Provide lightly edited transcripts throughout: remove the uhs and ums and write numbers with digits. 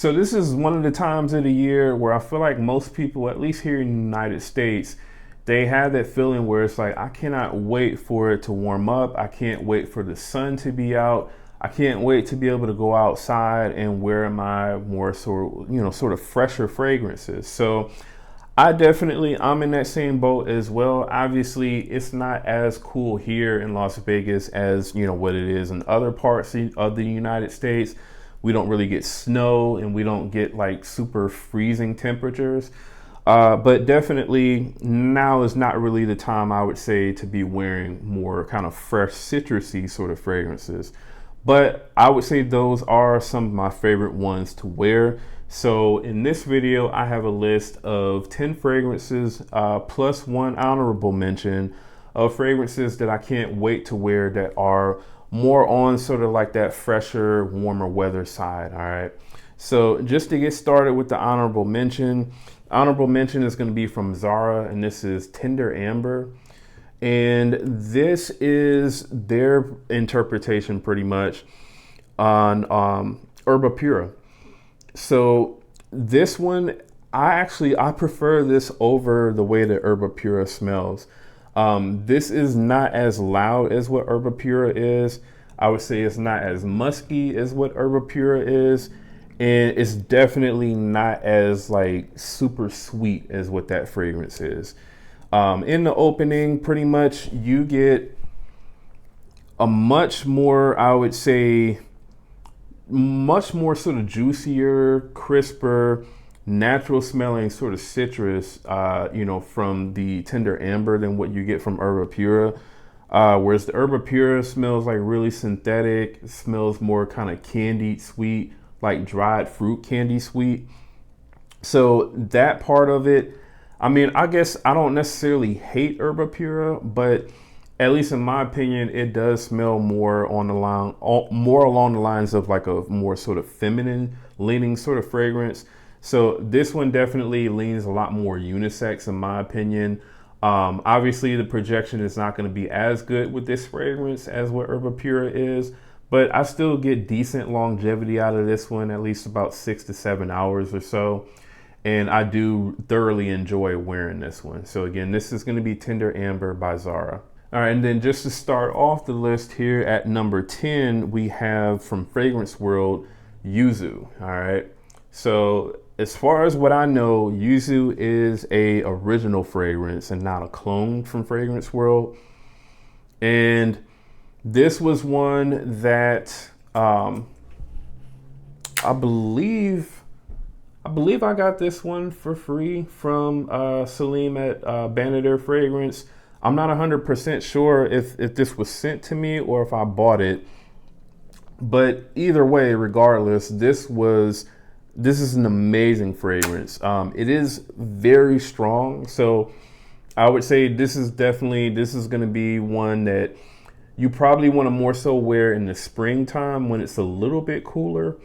So this is one of the times of the year where I feel like most people, at least here in the United States, they have that feeling where it's like, I cannot wait for it to warm up. I can't wait for the sun to be out. I can't wait to be able to go outside and wear my more sort of fresher fragrances. So I'm in that same boat as well. Obviously, it's not as cool here in Las Vegas as, what it is in other parts of the United States. We don't really get snow and we don't get like super freezing temperatures. But definitely now is not really the time, I would say, to be wearing more kind of fresh citrusy sort of fragrances. But I would say those are some of my favorite ones to wear. So in this video, I have a list of 10 fragrances plus one honorable mention of fragrances that I can't wait to wear that are more on sort of like that fresher, warmer weather side. All right. So just to get started with the honorable mention is going to be from Zara, and this is Tender Amber. And this is their interpretation pretty much on Herba Pura. So this one, I prefer this over the way that Herba Pura smells. This is not as loud as what Herba Pura is. I would say it's not as musky as what Herba Pura is. And it's definitely not as like super sweet as what that fragrance is. In the opening, pretty much you get a much more, I would say, much more sort of juicier, crisper, natural smelling sort of citrus, from the Tender Amber than what you get from Herba Pura. Whereas the Herba Pura smells like really synthetic, it smells more kind of candied sweet, like dried fruit candy sweet. So that part of it, I guess I don't necessarily hate Herba Pura, but at least in my opinion, it does smell more along the lines of like a more sort of feminine leaning sort of fragrance. So this one definitely leans a lot more unisex in my opinion. Obviously the projection is not going to be as good with this fragrance as what Herba Pura is, but I still get decent longevity out of this one, at least about 6 to 7 hours or so. And I do thoroughly enjoy wearing this one. So again, this is going to be Tender Amber by Zara. All right, and then just to start off the list here at number 10, we have from Fragrance World, Y.U.Z.U. All right. So as far as what I know, Y.U.Z.U is a original fragrance and not a clone from Fragrance World. And this was one that I believe I got this one for free from Salim at Bandit Fragrance. I'm not 100% sure if this was sent to me or if I bought it. But either way, regardless, this is an amazing fragrance. It is very strong. So I would say this is going to be one that you probably want to more so wear in the springtime when it's a little bit cooler.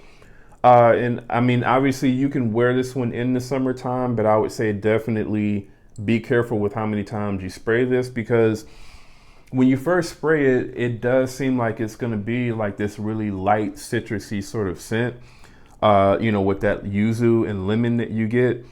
And obviously you can wear this one in the summertime, but I would say definitely be careful with how many times you spray this, because when you first spray it, it does seem like it's going to be like this really light citrusy sort of scent, with that yuzu and lemon that you get.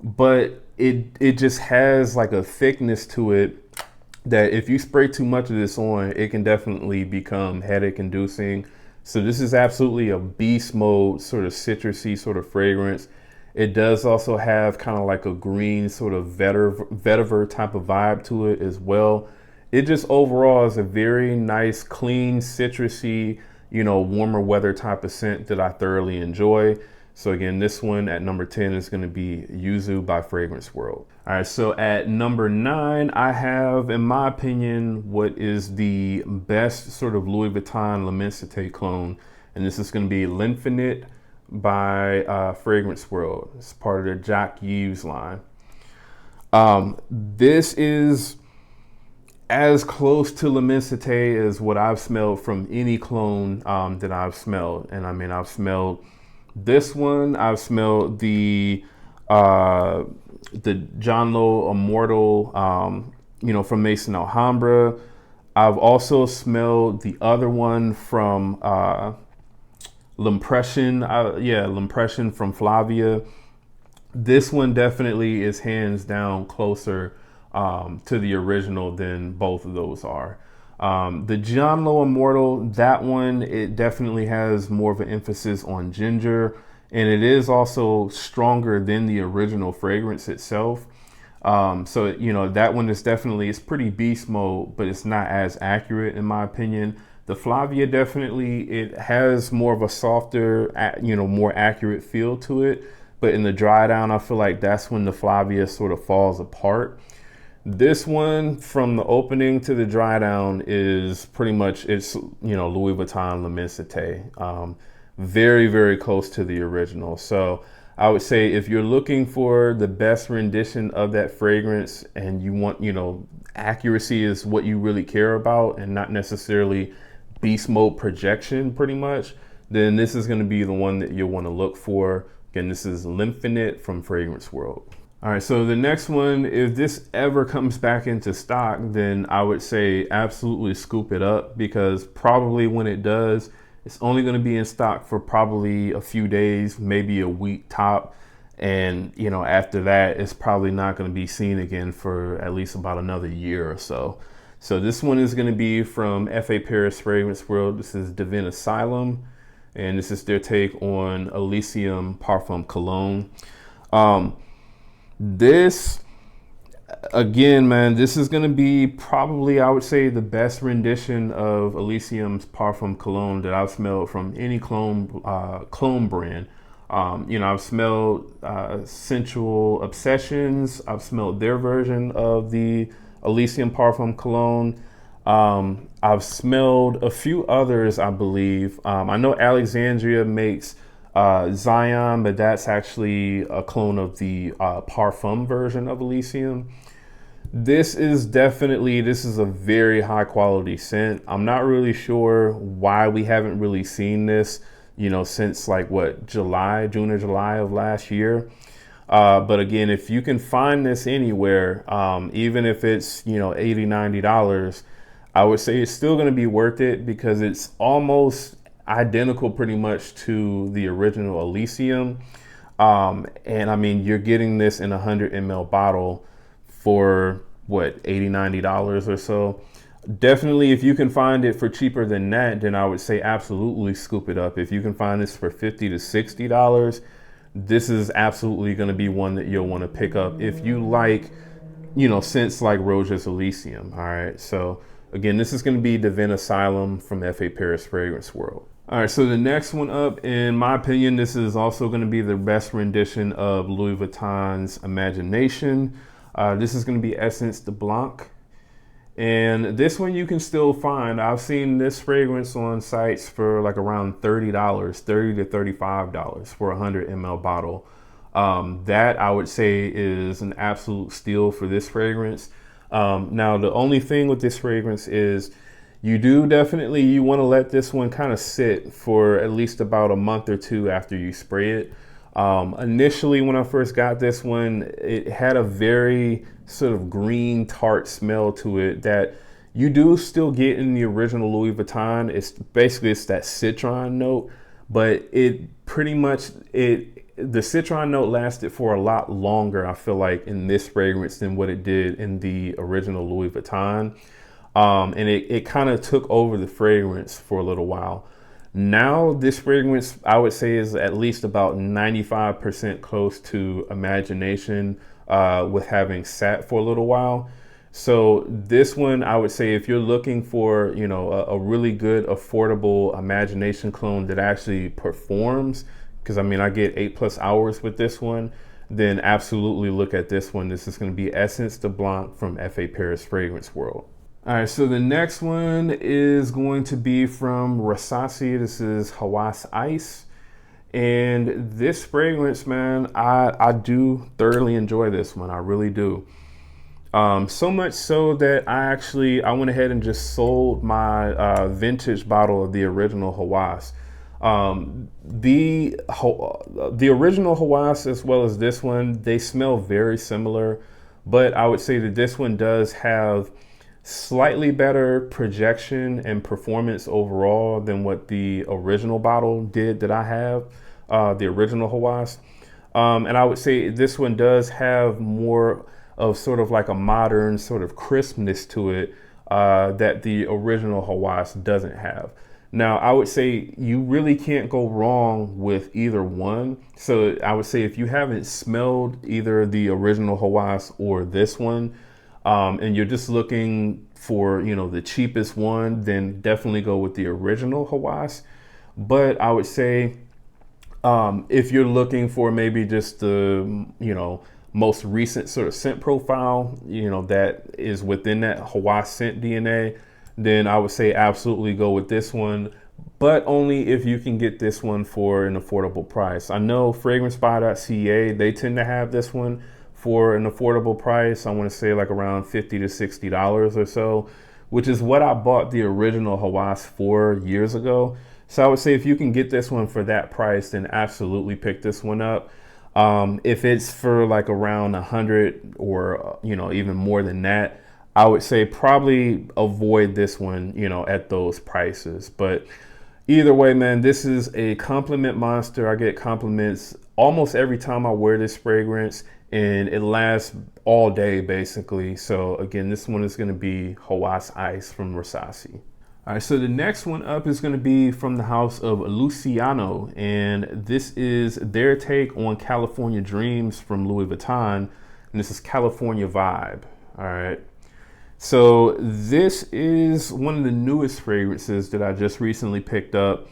But it just has like a thickness to it that if you spray too much of this on, it can definitely become headache inducing. So this is absolutely a beast mode sort of citrusy sort of fragrance. It does also have kind of like a green sort of vetiver type of vibe to it as well. It just overall is a very nice, clean, citrusy, warmer weather type of scent that I thoroughly enjoy. So again, this one at number 10 is going to be Y.U.Z.U by Fragrance World. All right, so at number 9, I have, in my opinion, what is the best sort of Louis Vuitton L'Immensité clone. And this is going to be L'Infinite by Fragrance World. It's part of their Y.U.Z.U line. This is as close to L'Immensité as what I've smelled from any clone that I've smelled. And I've smelled this one. I've smelled the John Lowe Immortal, from Maison Alhambra. I've also smelled the other one from L'Impression, L'Impression from Flavia. This one definitely is hands down closer to the original than both of those are. The John Low Immortal, that one, it definitely has more of an emphasis on ginger, and it is also stronger than the original fragrance itself. So, you know, that one is definitely, it's pretty beast mode, but it's not as accurate in my opinion. The Flavia definitely, it has more of a softer, you know, more accurate feel to it. But in the dry down, I feel like that's when the Flavia sort of falls apart. This one, from the opening to the dry down, is pretty much, it's, you know, Louis Vuitton L'Immensité. Very, very close to the original. So I would say if you're looking for the best rendition of that fragrance and you want, you know, accuracy is what you really care about and not necessarily beast mode projection pretty much, then this is going to be the one that you'll want to look for. Again, this is L'Infinite from Fragrance World. All right, so the next one, if this ever comes back into stock, then I would say absolutely scoop it up, because probably when it does, it's only going to be in stock for probably a few days, maybe a week top. And, you know, after that, it's probably not going to be seen again for at least about another year or so. So this one is going to be from F.A. Paris Fragrance World. This is Divin Asylum, and this is their take on Elysium Parfum Cologne. This, again, man, this is going to be probably, I would say, the best rendition of Elysium's Parfum Cologne that I've smelled from any cologne brand. You know, I've smelled Sensual Obsessions. I've smelled their version of the Elysium Parfum Cologne. I've smelled a few others, I believe. I know Alexandria makes Zion, but that's actually a clone of the Parfum version of Elysium. This is a very high quality scent. I'm not really sure why we haven't really seen this, you know, since like what, June or July of last year. But again, if you can find this anywhere, even if it's, you know, $80, $90, I would say it's still going to be worth it, because it's almost identical pretty much to the original Elysium. And I mean, you're getting this in a 100 ml bottle for what, $80, $90 or so. Definitely, if you can find it for cheaper than that, then I would say absolutely scoop it up. If you can find this for $50 to $60, this is absolutely going to be one that you'll want to pick up if you like, you know, scents like Roja's Elysium. All right. So again, this is going to be Divin Asylum from F.A. Paris Fragrance World. All right, so the next one up, in my opinion, this is also going to be the best rendition of Louis Vuitton's Imagination. This is going to be Essence de Blanc. And this one you can still find. I've seen this fragrance on sites for like around $30, $30 to $35 for a 100 ml bottle. That I would say is an absolute steal for this fragrance. Now, the only thing with this fragrance is you want to let this one kind of sit for at least about a month or two after you spray it. Initially, when I first got this one, it had a very sort of green tart smell to it that you do still get in the original Louis Vuitton. It's that citron note, but it pretty much, the citron note lasted for a lot longer, I feel like, in this fragrance than what it did in the original Louis Vuitton. And it kind of took over the fragrance for a little while. Now this fragrance, I would say, is at least about 95% close to Imagination, with having sat for a little while. So this one, I would say, if you're looking for, you know, a really good, affordable Imagination clone that actually performs, because I mean, I get 8+ hours with this one, then absolutely look at this one. This is going to be Essence de Blanc from F.A. Paris Fragrance World. All right, so the next one is going to be from Rasasi. This is Hawas Ice. And this fragrance, man, I do thoroughly enjoy this one. I really do. So much so that I went ahead and just sold my vintage bottle of the original Hawas. The original Hawas, as well as this one, they smell very similar, but I would say that this one does have slightly better projection and performance overall than what the original bottle did that I have, the original Hawas. And I would say this one does have more of sort of like a modern sort of crispness to it that the original Hawas doesn't have. Now, I would say you really can't go wrong with either one. So I would say if you haven't smelled either the original Hawas or this one, and you're just looking for, you know, the cheapest one, then definitely go with the original Hawas. But I would say if you're looking for maybe just the, you know, most recent sort of scent profile, you know, that is within that Hawas scent DNA, then I would say absolutely go with this one, but only if you can get this one for an affordable price. I know FragranceBuy.ca, they tend to have this one for an affordable price. I want to say like around $50 to $60 or so, which is what I bought the original Hawas for years ago. So I would say if you can get this one for that price, then absolutely pick this one up. If it's for like around 100 or, you know, even more than that, I would say probably avoid this one, you know, at those prices. But either way, man, this is a compliment monster. I get compliments almost every time I wear this fragrance, and it lasts all day basically. So again, this one is going to be Hawas Ice from Versace. All right, so the next one up is going to be from the house of Luciano, and this is their take on California Dreams from Louis Vuitton, and this is California Vibe. All right, so this is one of the newest fragrances that I just recently picked up,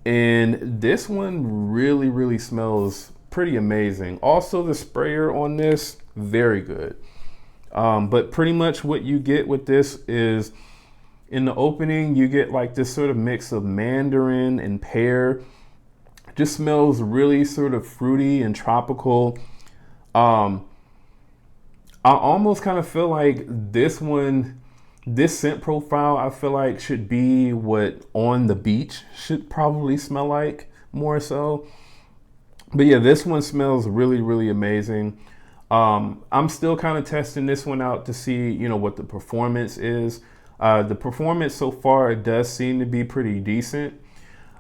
and this one really smells pretty amazing. Also, the sprayer on this, very good. But pretty much what you get with this is, in the opening, you get like this sort of mix of mandarin and pear. Just smells really sort of fruity and tropical. I almost kind of feel like this one, this scent profile, I feel like should be what On the Beach should probably smell like more so. But yeah, this one smells really amazing. I'm still kind of testing this one out to see, you know, what the performance is. The performance so far, it does seem to be pretty decent.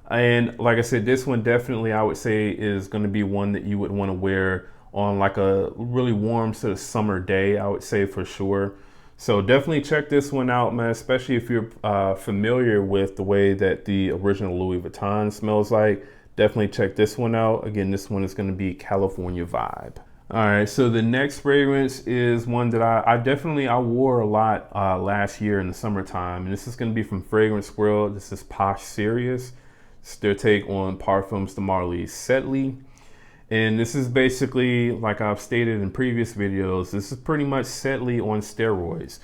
And like I said, this one definitely, I would say, is going to be one that you would want to wear on like a really warm sort of summer day, I would say for sure. So definitely check this one out, man, especially if you're familiar with the way that the original Louis Vuitton smells like. Definitely check this one out. Again, this one is going to be California Vibe. All right, so the next fragrance is one that I wore a lot last year in the summertime, and this is going to be from Fragrance World. This is Posh Sirius. It's their take on Parfums de Marly Sedley. And this is basically, like I've stated in previous videos, this is pretty much Sedley on steroids.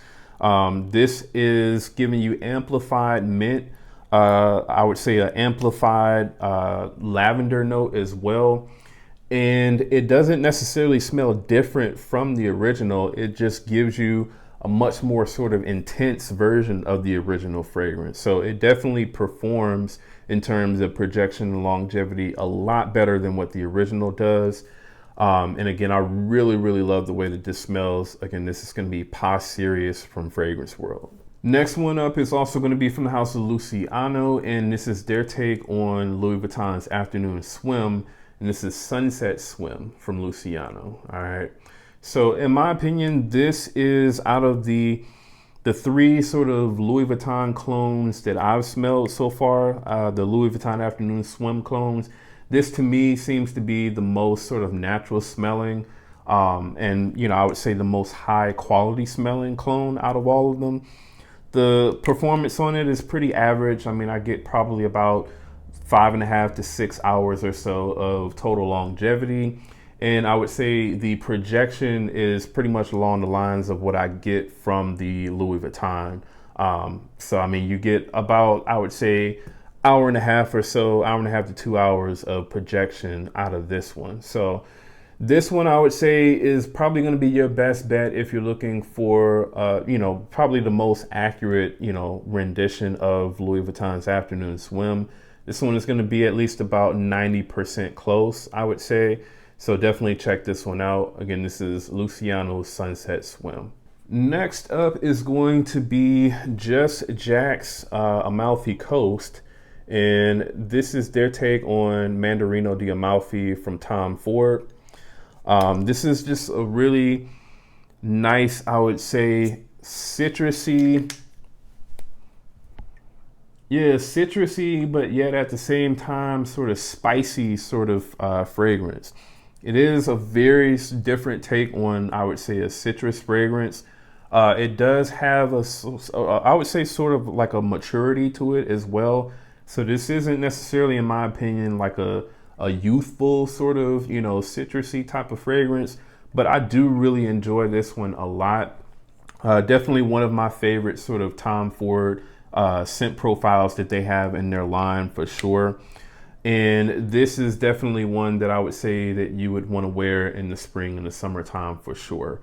This is giving you amplified mint. I would say an amplified lavender note as well. And it doesn't necessarily smell different from the original. It just gives you a much more sort of intense version of the original fragrance. So it definitely performs in terms of projection and longevity a lot better than what the original does. And again, I really love the way that this smells. Again, this is going to be Posh Sirius from Fragrance World. Next one up is also going to be from the house of Luciano, and this is their take on Louis Vuitton's Afternoon Swim. And this is Sunset Swim from Luciano. All right. So in my opinion, this is out of the three sort of Louis Vuitton clones that I've smelled so far, the Louis Vuitton Afternoon Swim clones. This to me seems to be the most sort of natural smelling, and you know, I would say the most high quality smelling clone out of all of them. The performance on it is pretty average. I mean, I get probably about 5.5 to 6 hours or so of total longevity. And I would say the projection is pretty much along the lines of what I get from the Louis Vuitton. So, I mean, you get about, I would say, hour and a half or so, hour and a half to 2 hours of projection out of this one. So this one I would say is probably going to be your best bet if you're looking for, you know, probably the most accurate, you know, rendition of Louis Vuitton's Afternoon Swim. This one is going to be at least about 90% close, I would say. So definitely check this one out. Again, this is Luciano's Sunset Swim. Next up is going to be Just Jack's Amalfi Coast. And this is their take on Mandarino di Amalfi from Tom Ford. This is just a really nice, I would say, citrusy. Yeah, citrusy, but yet at the same time, sort of spicy sort of fragrance. It is a very different take on, I would say, a citrus fragrance. It does have I would say, sort of like a maturity to it as well. So this isn't necessarily, in my opinion, like a youthful sort of, citrusy type of fragrance. But I do really enjoy this one a lot. Definitely one of my favorite sort of Tom Ford scent profiles that they have in their line for sure. And this is definitely one that I would say that you would want to wear in the spring and the summertime for sure.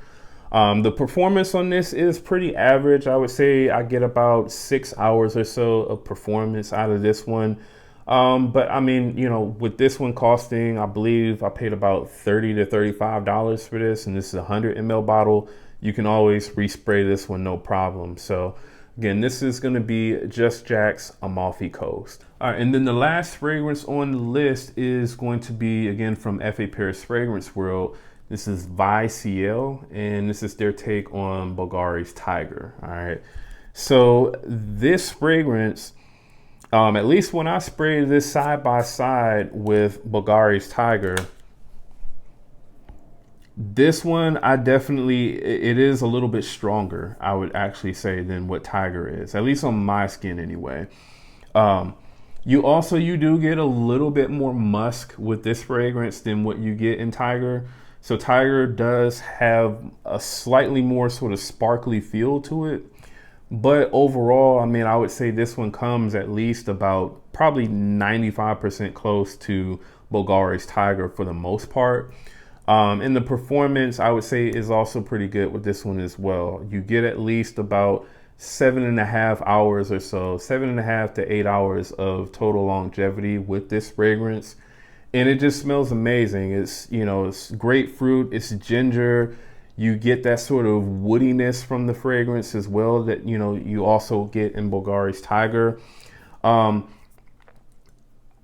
The performance on this is pretty average. I would say I get about 6 hours or so of performance out of this one. But I mean, with this one costing, I believe I paid about $30 to $35 for this, and this is a 100 ml bottle. You can always respray this one, no problem. So again, this is going to be Just Jack's Amalfi Coast. All right, and then the last fragrance on the list is going to be, again, from F.A. Paris Fragrance World. This is Vie Ciel, and this is their take on Bulgari's Tiger. All right, so this fragrance, at least when I sprayed this side by side with Bulgari's Tiger, this one, it is a little bit stronger, I would actually say, than what Tiger is, at least on my skin anyway. You do get a little bit more musk with this fragrance than what you get in Tiger. So Tiger does have a slightly more sort of sparkly feel to it. But overall, I mean, I would say this one comes at least about probably 95% close to Bulgari's Tiger for the most part. And the performance, I would say, is also pretty good with this one as well. You get at least about 7.5 hours or so, 7.5 to 8 hours of total longevity with this fragrance. And it just smells amazing. It's grapefruit, it's ginger. You get that sort of woodiness from the fragrance as well that, you also get in Bulgari's Tiger.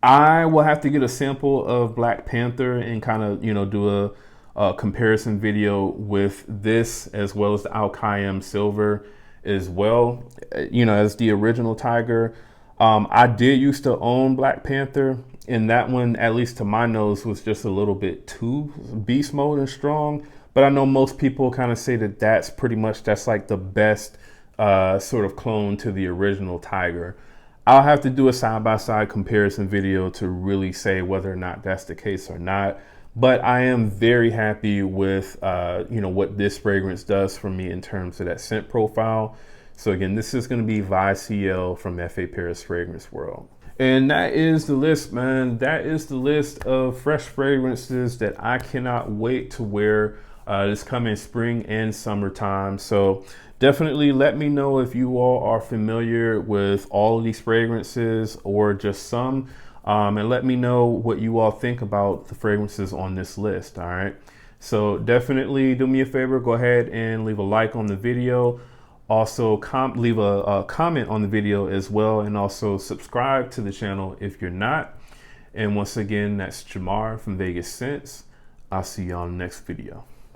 I will have to get a sample of Black Panther and kind of, do a comparison video with this as well as the Al Khayyam Silver as well, as the original Tiger. I did used to own Black Panther, and that one, at least to my nose, was just a little bit too beast mode and strong. But I know most people kind of say that that's like the best sort of clone to the original Tiger. I'll have to do a side-by-side comparison video to really say whether or not that's the case or not. But I am very happy with, what this fragrance does for me in terms of that scent profile. So again, this is going to be Vie Ciel from F.A. Paris Fragrance World. And that is the list, man. That is the list of fresh fragrances that I cannot wait to wear this coming spring and summertime. So definitely let me know if you all are familiar with all of these fragrances or just some, and let me know what you all think about the fragrances on this list. All right, so definitely do me a favor, go ahead and leave a like on the video. Also leave a comment on the video as well, and also subscribe to the channel if you're not. And once again, that's Jamar from Vegas Scents. I'll see you on the next video.